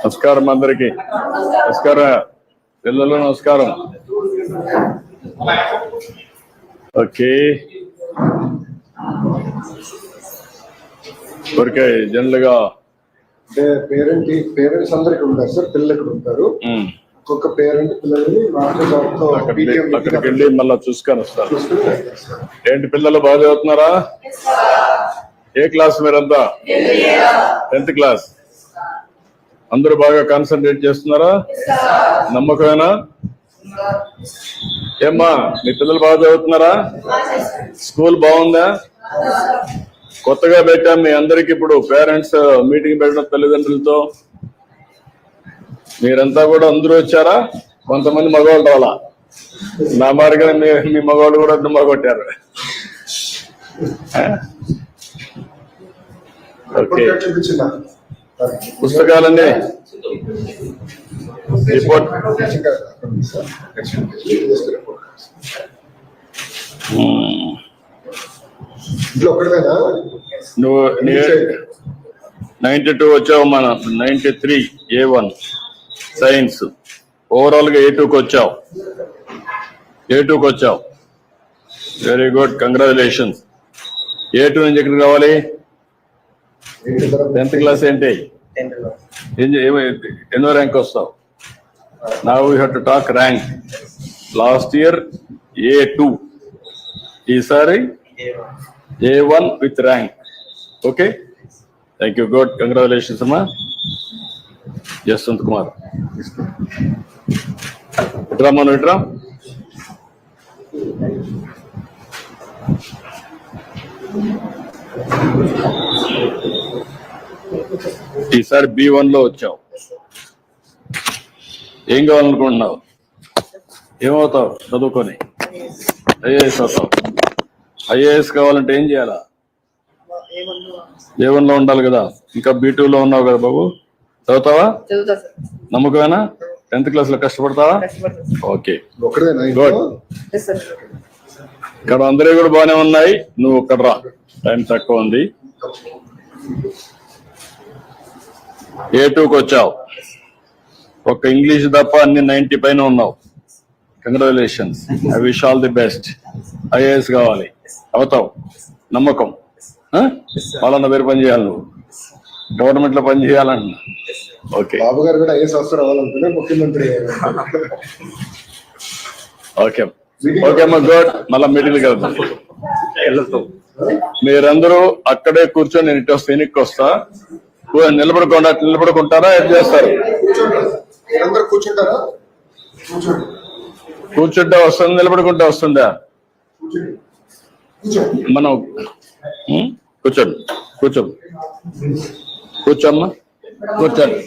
నమస్కారం అందరికి. నమస్కారం పిల్లలు, నమస్కారం. ఓకే, ఊరికే జనరల్ గా అంటే పేరెంట్స్ అందరికి ఉంటారు సార్, పిల్లలు ఇక్కడ ఉంటారు. ఒక్కొక్క పేరెంట్ పిల్లల్ని అక్కడికి వెళ్ళి మళ్ళా చూసుకొని వస్తారు. ఏంటి పిల్లలు బాగా చదువుతున్నారా? ఏ క్లాస్ మీరంతా? 10th class. అందరూ బాగా కాన్సన్ట్రేట్ చేస్తున్నారా? నమ్మకమేనా? ఏమ్మా మీ పిల్లలు బాగా చదువుతున్నారా? స్కూల్ బాగుందా? కొత్తగా పెట్టాం మీ అందరికి ఇప్పుడు పేరెంట్స్ మీటింగ్ పెట్టడం తల్లిదండ్రులతో. మీరంతా కూడా అందరూ వచ్చారా? కొంతమంది మగవాళ్ళు రావాలా? నా మార్గం మీ మగవాళ్ళు కూడా దుమ్మా కొట్టారు. ఓకే, పుస్తకాలన్నీ రిపోర్ట్ నువ్వు 92 వచ్చావు, మన 93 A1 సైన్స్. ఓవరాల్ గా A2కి వచ్చావు. Very good, congratulations. A2 నుంచి ఎక్కడికి రావాలి? 10th class. ఏంటి ఎన్నో ర్యాంక్ వస్తావు? Now you have to talk rank. Last year A2, ఈసారి A1 with rank. Okay, thank you, good, congratulations అమ్మా. జస్వంత్ కుమార్ ఇట్రా, మనం ఇట్రా. ఈసారి B1 లో వచ్చావు. ఏం కావాలనుకుంటున్నావు? ఏమవుతావు చదువుకొని? ఐఏఎస్ అవుతావు. ఐఏఎస్ కావాలంటే ఏం చేయాలా? A1 లో ఉండాలి కదా. ఇంకా B2 లో ఉన్నావు కదా బాబు, చదువుతావా? నమ్మకమేనా? 10th క్లాస్ లో కష్టపడతావా? Okay, good. ఇక్కడ అందరూ కూడా బాగానే ఉన్నాయి, నువ్వు ఒక్కడ రా, టైం తక్కువ ఉంది. A2కి వచ్చావు. ఒక ఇంగ్లీష్ తప్ప అన్ని 90 పైన ఉన్నావు. Congratulations, I wish all the best. IAS కావాలి, అవుతావు, నమ్మకం. వాళ్ళన్న పేరు పని చేయాలి, నువ్వు గవర్నమెంట్ లో పని చేయాలన్న. ఓకే, బాబు గారు కూడా ఐఏఎస్ ఆఫీసర్ అవ్వాలనుకునే ముఖ్యమంత్రి. ఓకే ఓకే అమ్మా, గుడ్. మళ్ళా మీటింగ్కి వెళ్తాం. మీరందరూ అక్కడే కూర్చొని నేను ఇటు వస్తా, వెనక్కి వస్తా. నిలబడుకుంటారా? ఏం చేస్తారు? కూర్చుంటే వస్తుంది, నిలబడుకుంటే వస్తుందా? మనం కూర్చోమ్మా, కూర్చోండి.